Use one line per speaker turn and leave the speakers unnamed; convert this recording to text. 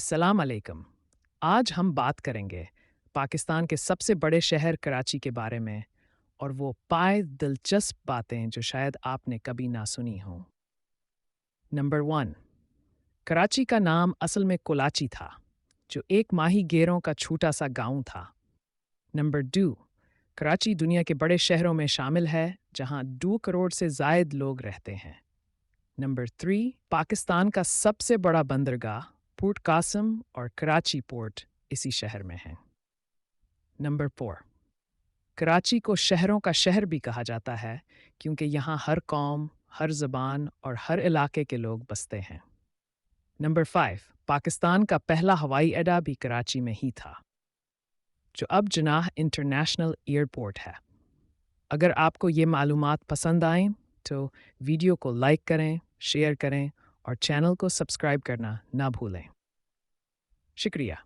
अस्सलाम अलैकुम। आज हम बात करेंगे पाकिस्तान के सबसे बड़े शहर कराची के बारे में और वो पाँच दिलचस्प बातें जो शायद आपने कभी ना सुनी हों। नंबर 1, कराची का नाम असल में कोलाची था, जो एक माही गेरों का छोटा सा गांव था। नंबर 2, कराची दुनिया के बड़े शहरों में शामिल है, जहां 2 करोड़ से ज़ायद लोग रहते हैं। नंबर 3, पाकिस्तान का सबसे बड़ा बंदरगाह पोर्ट कासम और कराची पोर्ट इसी शहर में है। नंबर 4, कराची को शहरों का शहर भी कहा जाता है क्योंकि यहाँ हर कौम, हर ज़बान और हर इलाके के लोग बसते हैं। नंबर 5, पाकिस्तान का पहला हवाई अड्डा भी कराची में ही था, जो अब जनाह इंटरनेशनल एयरपोर्ट है। अगर आपको ये मालूमात पसंद आएँ तो वीडियो को लाइक करें, शेयर करें और चैनल को सब्सक्राइब करना ना भूलें। शुक्रिया।